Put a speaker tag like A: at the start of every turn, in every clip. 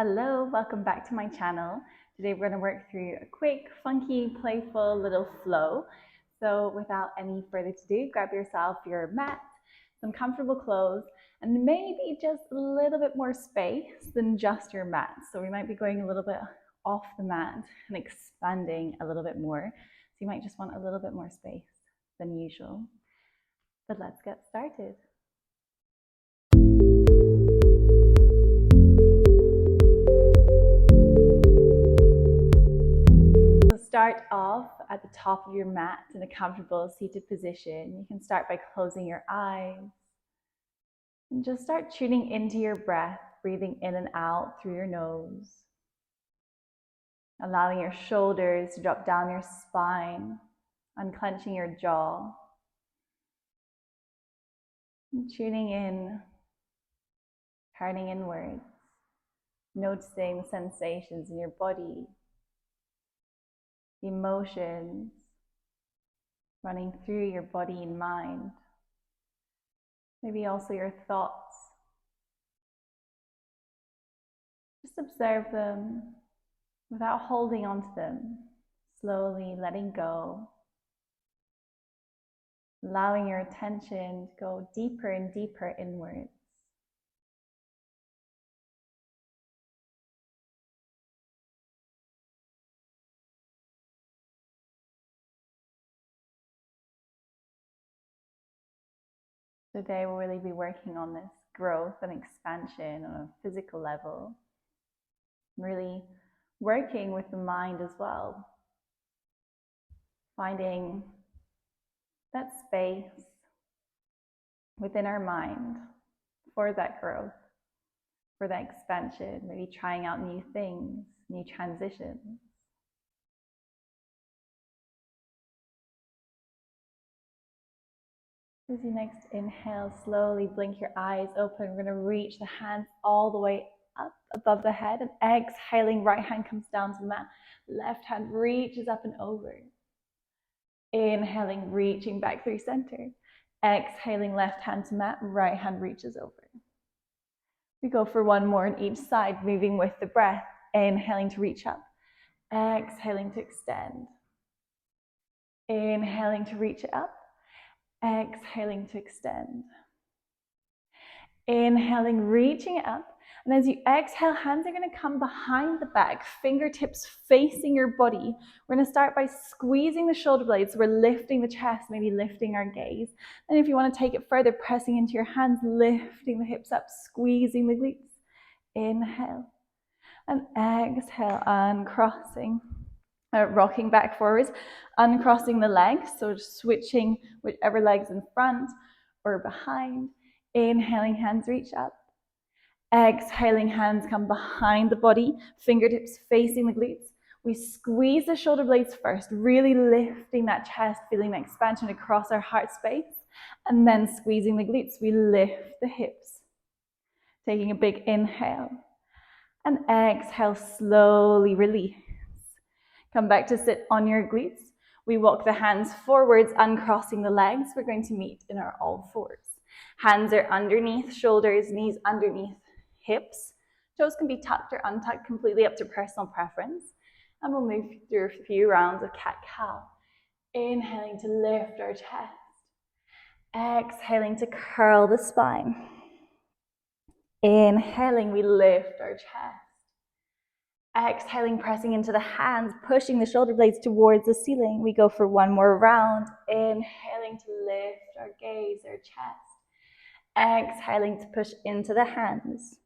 A: Hello, welcome back to my channel. Today we're going to work through a quick, funky, playful little flow. So without any further ado, grab yourself your mat, some comfortable clothes, and maybe just a little bit more space than just your mat. So we might be going a little bit off the mat and expanding a little bit more. So you might just want a little bit more space than usual. But let's get started. Start off at the top of your mat in a comfortable seated position. You can start by closing your eyes and just start tuning into your breath, breathing in and out through your nose, allowing your shoulders to drop down your spine, unclenching your jaw, and tuning in, turning inwards, noticing the sensations in your body, the emotions running through your body and mind, maybe also your thoughts. Just observe them without holding on to them, slowly letting go, allowing your attention to go deeper and deeper inwards. Today we'll really be working on this growth and expansion on a physical level, really working with the mind as well, finding that space within our mind for that growth, for that expansion, maybe trying out new things, new transitions. As you next inhale, slowly blink your eyes open. We're going to reach the hands all the way up above the head, and exhaling, right hand comes down to the mat, left hand reaches up and over. Inhaling, reaching back through center. Exhaling, left hand to mat, right hand reaches over. We go for one more on each side, moving with the breath. Inhaling to reach up, exhaling to extend. Inhaling to reach it up, exhaling to extend. Inhaling, reaching it up. And as you exhale, hands are going to come behind the back, fingertips facing your body. We're going to start by squeezing the shoulder blades. So we're lifting the chest, maybe lifting our gaze. And if you want to take it further, pressing into your hands, lifting the hips up, squeezing the glutes. Inhale and exhale, uncrossing. Rocking back forwards, uncrossing the legs, so switching whichever leg's in front or behind. Inhaling, hands reach up. Exhaling, hands come behind the body, fingertips facing the glutes. We squeeze the shoulder blades first, really lifting that chest, feeling the expansion across our heart space, and then squeezing the glutes. We lift the hips, taking a big inhale, and exhale, slowly release. Come back to sit on your glutes. We walk the hands forwards, uncrossing the legs. We're going to meet in our all fours. Hands are underneath shoulders, knees underneath hips. Toes can be tucked or untucked, completely up to personal preference. And we'll move through a few rounds of cat-cow. Inhaling to lift our chest. Exhaling to curl the spine. Inhaling, we lift our chest. Exhaling, pressing into the hands, pushing the shoulder blades towards the ceiling. We go for one more round. Inhaling to lift our gaze, our chest. Exhaling to push into the hands.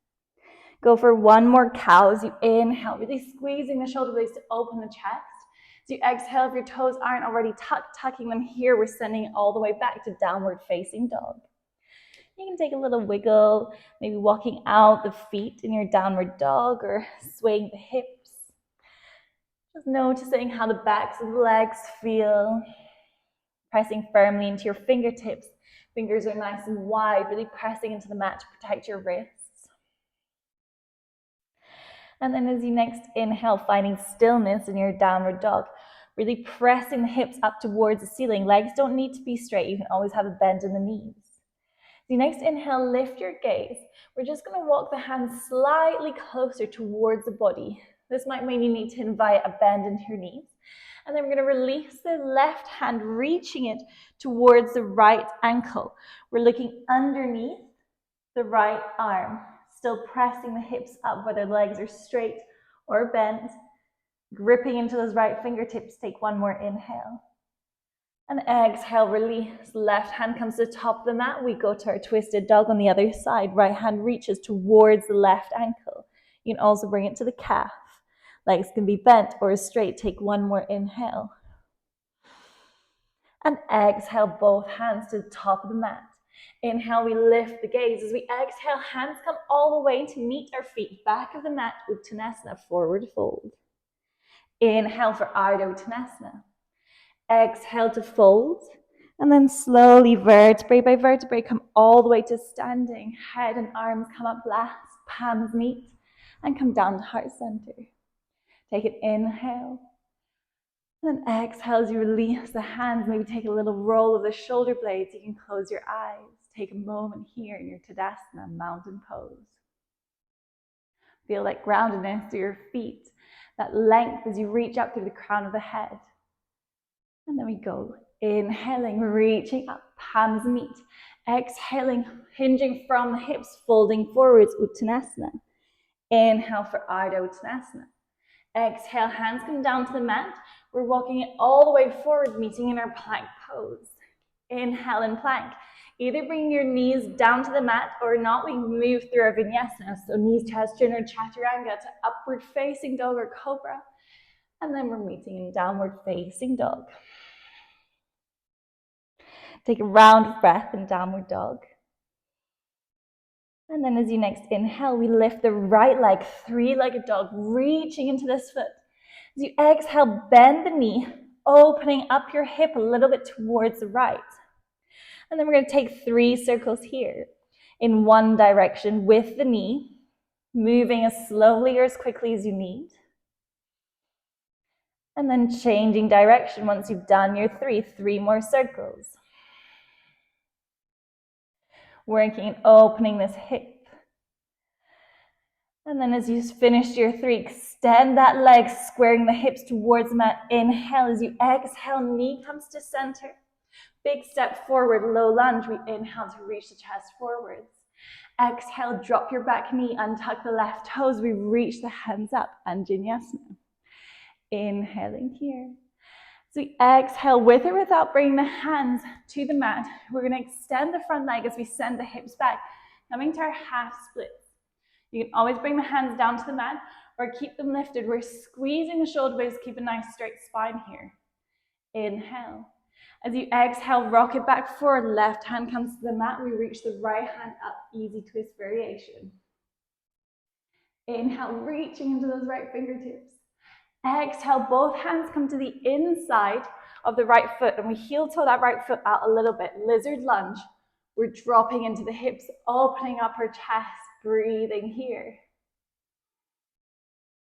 A: Go for one more cow as you inhale, really squeezing the shoulder blades to open the chest. As you exhale, if your toes aren't already tucked, tucking them here, we're sending it all the way back to downward facing dog. You can take a little wiggle, maybe walking out the feet in your downward dog or swaying the hips. Just noticing how the backs of the legs feel. Pressing firmly into your fingertips. Fingers are nice and wide, really pressing into the mat to protect your wrists. And then as you next inhale, finding stillness in your downward dog. Really pressing the hips up towards the ceiling. Legs don't need to be straight. You can always have a bend in the knees. The next inhale, lift your gaze. We're just going to walk the hands slightly closer towards the body. This might mean you need to invite a bend into your knees. And then we're going to release the left hand, reaching it towards the right ankle. We're looking underneath the right arm, still pressing the hips up, whether the legs are straight or bent. Gripping into those right fingertips. Take one more inhale. And exhale, release. Left hand comes to the top of the mat. We go to our twisted dog on the other side. Right hand reaches towards the left ankle. You can also bring it to the calf. Legs can be bent or straight. Take one more inhale. And exhale, both hands to the top of the mat. Inhale, we lift the gaze. As we exhale, hands come all the way to meet our feet. Back of the mat, Uttanasana, forward fold. Inhale for Ardha Uttanasana. Exhale to fold, and then slowly, vertebrae by vertebrae, come all the way to standing. Head and arms come up last, palms meet, and come down to heart center. Take an inhale, and then exhale as you release the hands. Maybe take a little roll of the shoulder blades. You can close your eyes. Take a moment here in your Tadasana, mountain pose. Feel that groundedness through your feet, that length as you reach up through the crown of the head. And then we go, inhaling, reaching up, palms meet. Exhaling, hinging from the hips, folding forwards, Uttanasana. Inhale for Ardha Uttanasana. Exhale, hands come down to the mat. We're walking it all the way forward, meeting in our plank pose. Inhale in plank. Either bring your knees down to the mat or not, we move through our vinyasa. So knees, chest, chin, or chaturanga to upward facing dog or cobra. And then we're meeting in downward facing dog. Take a round of breath in downward dog. And then as you next inhale, we lift the right leg, three-legged dog, reaching into this foot. As you exhale, bend the knee, opening up your hip a little bit towards the right. And then we're going to take 3 circles here in one direction with the knee, moving as slowly or as quickly as you need. And then changing direction once you've done your 3 more circles. Working and opening this hip. And then as you finish your 3, extend that leg, squaring the hips towards the mat. Inhale as you exhale, knee comes to center. Big step forward, low lunge. We inhale to reach the chest forwards. Exhale, drop your back knee, untuck the left toes. We reach the hands up, Anjaneyasana. Inhaling here. So we exhale with or without bringing the hands to the mat. We're going to extend the front leg as we send the hips back, coming to our half splits. You can always bring the hands down to the mat or keep them lifted. We're squeezing the shoulder blades, keep a nice straight spine here. Inhale. As you exhale, rock it back forward. Left hand comes to the mat. We reach the right hand up. Easy twist variation. Inhale, reaching into those right fingertips. Exhale, both hands come to the inside of the right foot, and we heel toe that right foot out a little bit. Lizard lunge. We're dropping into the hips, opening up our chest, breathing here.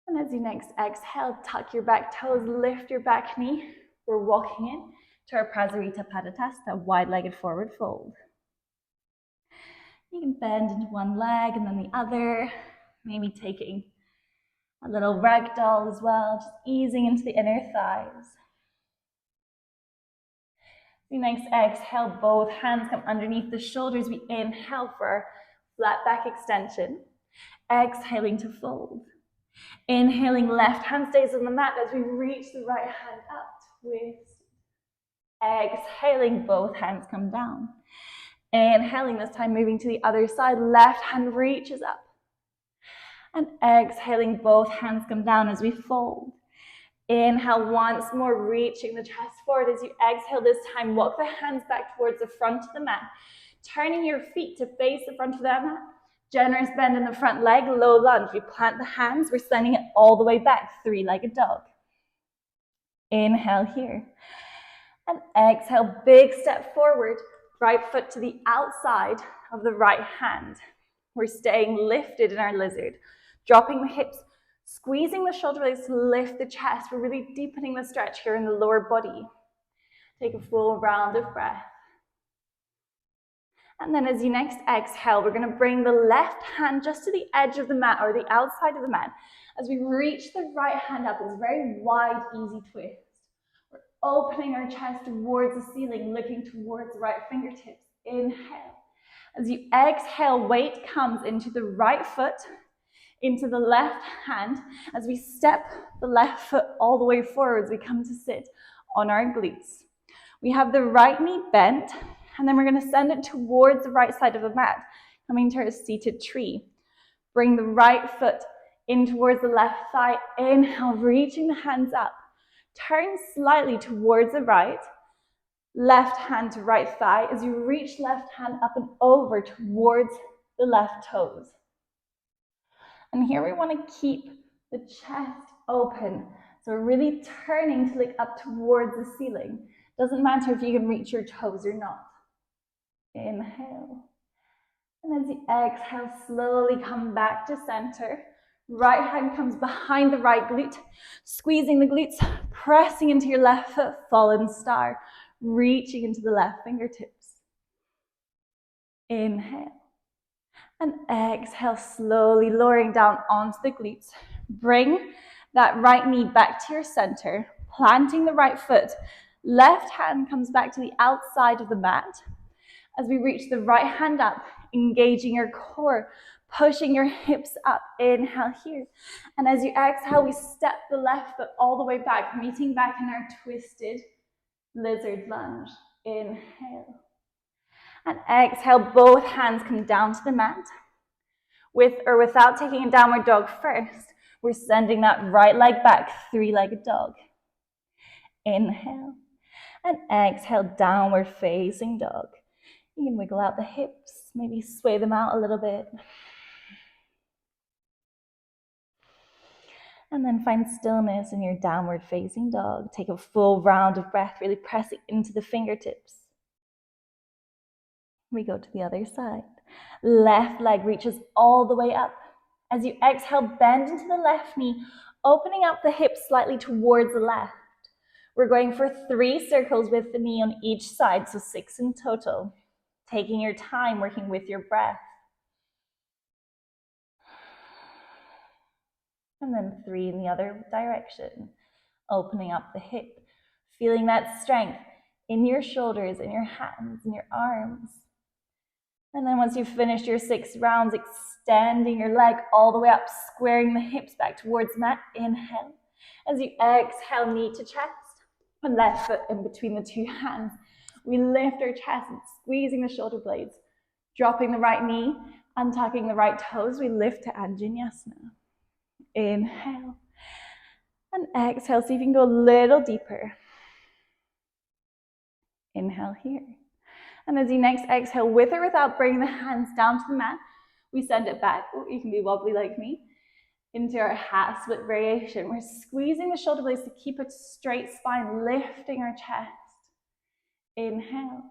A: And as you next exhale, tuck your back toes, lift your back knee. We're walking in to our Prasarita Padotasta, wide-legged forward fold. You can bend into one leg and then the other, maybe taking a little ragdoll as well, just easing into the inner thighs. We next exhale, both hands come underneath the shoulders. We inhale for our flat back extension. Exhaling to fold. Inhaling, left hand stays on the mat as we reach the right hand up, twist. Exhaling, both hands come down. Inhaling, this time moving to the other side, left hand reaches up. And exhaling, both hands come down as we fold. Inhale once more, reaching the chest forward. As you exhale this time, walk the hands back towards the front of the mat, turning your feet to face the front of the mat. Generous bend in the front leg, low lunge. We plant the hands, we're sending it all the way back, 3-legged dog. Inhale here. And exhale, big step forward, right foot to the outside of the right hand. We're staying lifted in our lizard, dropping the hips, squeezing the shoulder blades to lift the chest. We're really deepening the stretch here in the lower body. Take a full round of breath. And then as you next exhale, we're going to bring the left hand just to the edge of the mat or the outside of the mat. As we reach the right hand up, it's a very wide, easy twist. We're opening our chest towards the ceiling, looking towards the right fingertips. Inhale. As you exhale, weight comes into the right foot, into the left hand. As we step the left foot all the way forwards, we come to sit on our glutes. We have the right knee bent, and then we're going to send it towards the right side of the mat, coming to a seated tree. Bring the right foot in towards the left thigh. Inhale, reaching the hands up. Turn slightly towards the right. Left hand to right thigh as you reach left hand up and over towards the left toes. And here we want to keep the chest open. So we're really turning to look up towards the ceiling. Doesn't matter if you can reach your toes or not. Inhale. And as you exhale, slowly come back to center. Right hand comes behind the right glute, squeezing the glutes, pressing into your left foot, fallen star, reaching into the left fingertips. Inhale. And exhale, slowly lowering down onto the glutes. Bring that right knee back to your center, planting the right foot. Left hand comes back to the outside of the mat. As we reach the right hand up, engaging your core, pushing your hips up. Inhale here. And as you exhale, we step the left foot all the way back, meeting back in our twisted lizard lunge. Inhale. And exhale, both hands come down to the mat. With or without taking a downward dog first, we're sending that right leg back, three-legged dog. Inhale. And exhale, downward facing dog. You can wiggle out the hips, maybe sway them out a little bit. And then find stillness in your downward facing dog. Take a full round of breath, really pressing into the fingertips. We go to the other side. Left leg reaches all the way up. As you exhale, bend into the left knee, opening up the hips slightly towards the left. We're going for 3 circles with the knee on each side, so 6 in total. Taking your time, working with your breath. And then 3 in the other direction. Opening up the hip, feeling that strength in your shoulders, in your hands, in your arms. And then once you've finished your 6 rounds, extending your leg all the way up, squaring the hips back towards the mat. Inhale. As you exhale, knee to chest, and left foot in between the 2 hands. We lift our chest, squeezing the shoulder blades, dropping the right knee, untucking the right toes. We lift to Anjaneyasana. Inhale. And exhale, see if you can go a little deeper. Inhale here. And as you next exhale, with or without bringing the hands down to the mat, we send it back. Oh, you can be wobbly like me. Into our half split variation. We're squeezing the shoulder blades to keep a straight spine, lifting our chest. Inhale.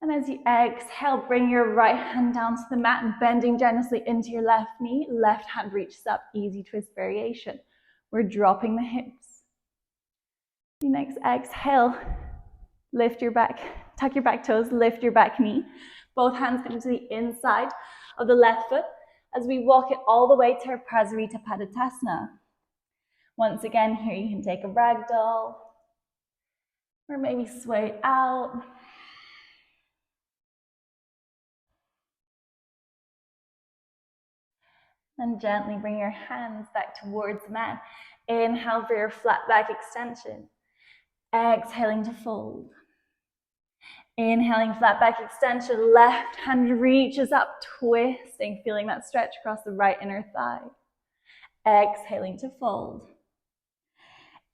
A: And as you exhale, bring your right hand down to the mat and bending generously into your left knee. Left hand reaches up, easy twist variation. We're dropping the hips. You next exhale, lift your back, tuck your back toes, lift your back knee. Both hands come to the inside of the left foot as we walk it all the way to our Prasarita Padottanasana. Once again, here you can take a ragdoll or maybe sway out. And gently bring your hands back towards the mat. Inhale for your flat back extension. Exhaling to fold. Inhaling, flat back extension. Left hand reaches up, twisting, feeling that stretch across the right inner thigh. Exhaling to fold.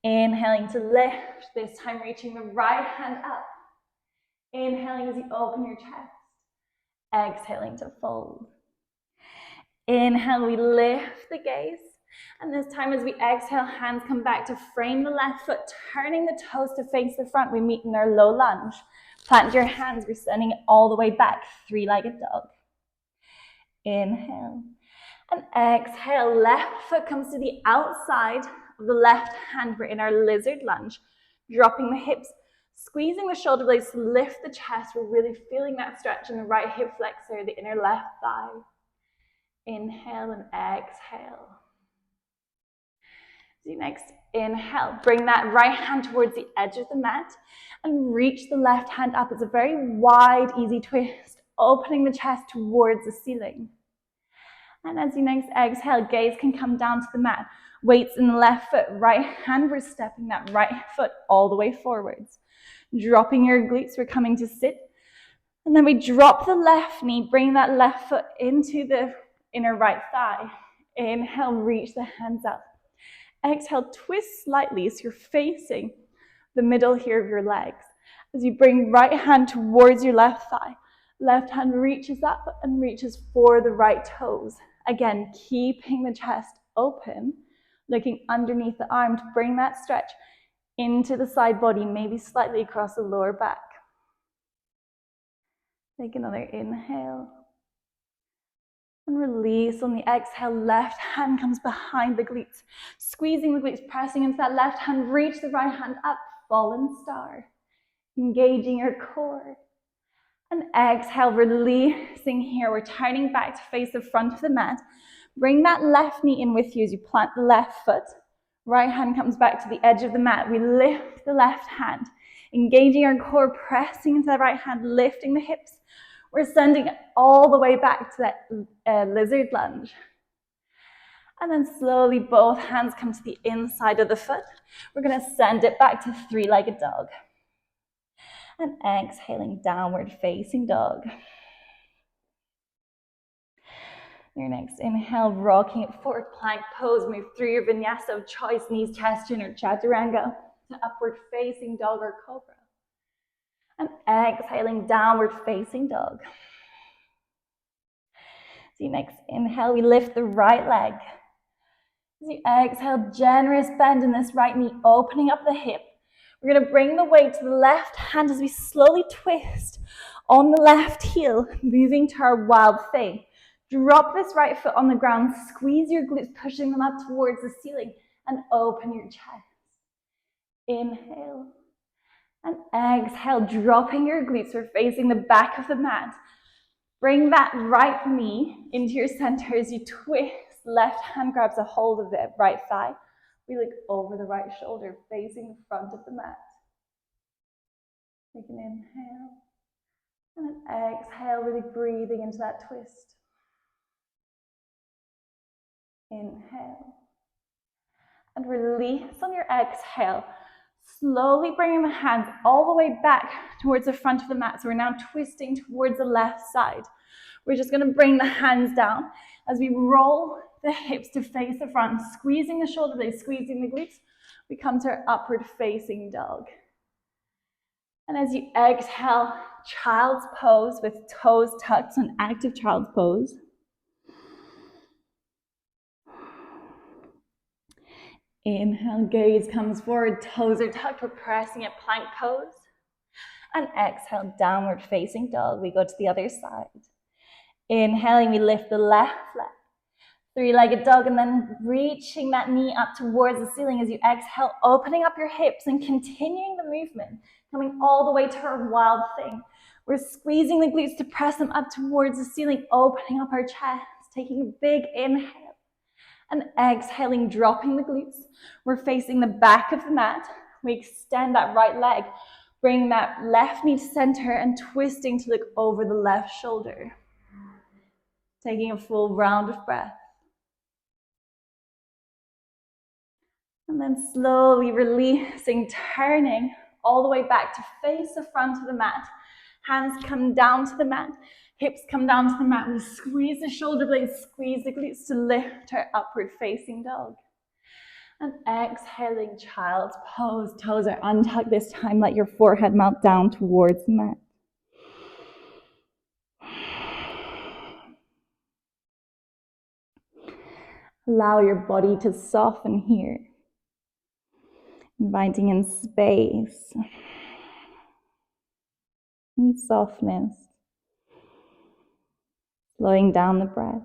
A: Inhaling to lift, this time reaching the right hand up. Inhaling as you open your chest. Exhaling to fold. Inhale, we lift the gaze. And this time as we exhale, hands come back to frame the left foot, turning the toes to face the front. We meet in our low lunge. Plant your hands, we're sending it all the way back, three-legged dog. Inhale. And exhale, left foot comes to the outside of the left hand. We're in our lizard lunge, dropping the hips, Squeezing the shoulder blades to lift the chest. We're really feeling that stretch in the right hip flexor, the inner left thigh. Inhale and exhale. So next, inhale. Bring that right hand towards the edge of the mat and reach the left hand up. It's a very wide, easy twist, opening the chest towards the ceiling. And as you next exhale, gaze can come down to the mat. Weights in the left foot, right hand, we're stepping that right foot all the way forwards. Dropping your glutes, we're coming to sit. And then we drop the left knee, bring that left foot into the inner right thigh. Inhale, reach the hands up. Exhale, twist slightly so you're facing the middle here of your legs. As you bring right hand towards your left thigh, left hand reaches up and reaches for the right toes. Again, keeping the chest open, looking underneath the arm to bring that stretch into the side body, maybe slightly across the lower back. Take another inhale. And release on the exhale, left hand comes behind the glutes. Squeezing the glutes, pressing into that left hand, reach the right hand up, fallen star. Engaging your core. And exhale, releasing here. We're turning back to face the front of the mat. Bring that left knee in with you as you plant the left foot. Right hand comes back to the edge of the mat. We lift the left hand, engaging our core, pressing into the right hand, lifting the hips. We're sending it all the way back to that lizard lunge. And then slowly both hands come to the inside of the foot. We're going to send it back to three-legged dog. And exhaling, downward facing dog. Your next inhale, rocking it forward, plank pose. Move through your vinyasa of choice, knees, chest, chin, or chaturanga to upward facing dog or cobra. And exhaling, downward facing dog. So you next inhale, we lift the right leg. As you exhale, generous bend in this right knee, opening up the hip. We're going to bring the weight to the left hand as we slowly twist on the left heel, moving to our wild thing. Drop this right foot on the ground, squeeze your glutes, pushing them up towards the ceiling, and open your chest. Inhale. And exhale, dropping your glutes. We're facing the back of the mat. Bring that right knee into your center as you twist. Left hand grabs a hold of the right thigh. We look over the right shoulder, facing the front of the mat. Take an inhale. And an exhale, really breathing into that twist. Inhale. And release on your exhale. Slowly bringing the hands all the way back towards the front of the mat. So we're now twisting towards the left side. We're just going to bring the hands down as we roll the hips to face the front, squeezing the shoulder blades, squeezing the glutes. We come to our upward facing dog. And as you exhale, child's pose with toes tucked, so an active child's pose. Inhale, gaze comes forward, toes are tucked, we're pressing at plank pose. And exhale, downward facing dog. We go to the other side. Inhaling, we lift the left leg. Three-legged dog, and then reaching that knee up towards the ceiling as you exhale, opening up your hips and continuing the movement, coming all the way to our wild thing. We're squeezing the glutes to press them up towards the ceiling, opening up our chest, taking a big inhale. And exhaling, dropping the glutes. We're facing the back of the mat. We extend that right leg, bring that left knee to center and twisting to look over the left shoulder. Taking a full round of breath. And then slowly releasing, turning all the way back to face the front of the mat. Hands come down to the mat. Hips come down to the mat. We squeeze the shoulder blades, squeeze the glutes to lift our upward facing dog. And exhaling, child's pose. Toes are untucked this time. Let your forehead melt down towards the mat. Allow your body to soften here. Inviting in space and softness. Slowing down the breath.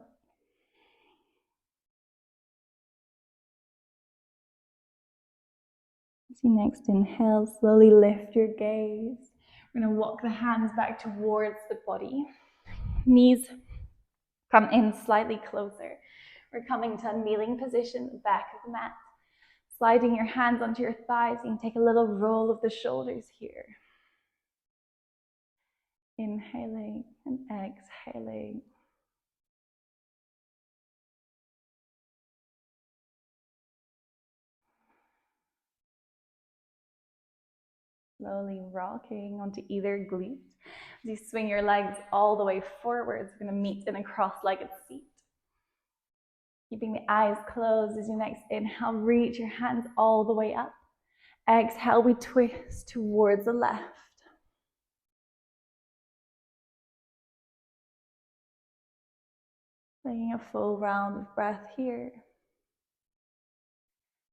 A: As you next inhale, slowly lift your gaze. We're going to walk the hands back towards the body. Knees come in slightly closer. We're coming to a kneeling position at the back of the mat. Sliding your hands onto your thighs, you can take a little roll of the shoulders here. Inhaling and exhaling. Slowly rocking onto either glute. As you swing your legs all the way forwards, we're going to meet in a cross-legged seat. Keeping the eyes closed as you next inhale, reach your hands all the way up. Exhale, we twist towards the left. Taking a full round of breath here.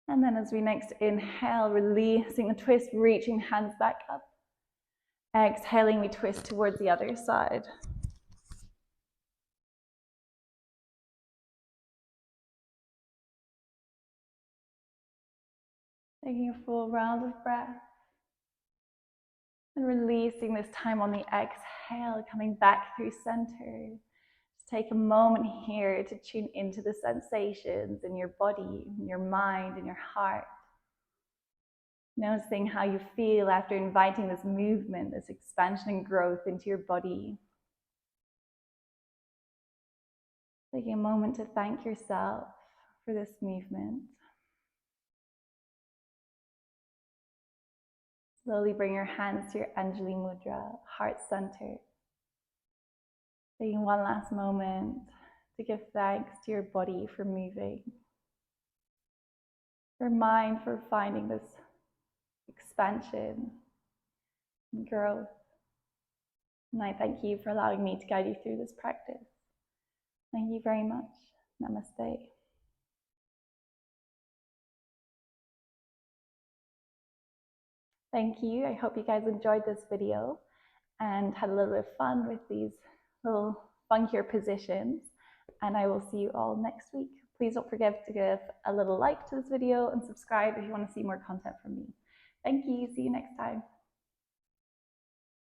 A: And then as we next inhale, releasing the twist, reaching hands back up. Exhaling, we twist towards the other side. Taking a full round of breath. And releasing this time on the exhale, coming back through center. Just take a moment here to tune into the sensations in your body, in your mind, in your heart. Noticing how you feel after inviting this movement, this expansion and growth into your body. Taking a moment to thank yourself for this movement. Slowly bring your hands to your Anjali Mudra, heart center. Taking one last moment to give thanks to your body for moving. Your mind for finding this expansion and growth. And I thank you for allowing me to guide you through this practice. Thank you very much. Namaste. Thank you. I hope you guys enjoyed this video and had a little bit of fun with these little funkier positions. And I will see you all next week. Please don't forget to give a little like to this video and subscribe if you want to see more content from me. Thank you. See you next time.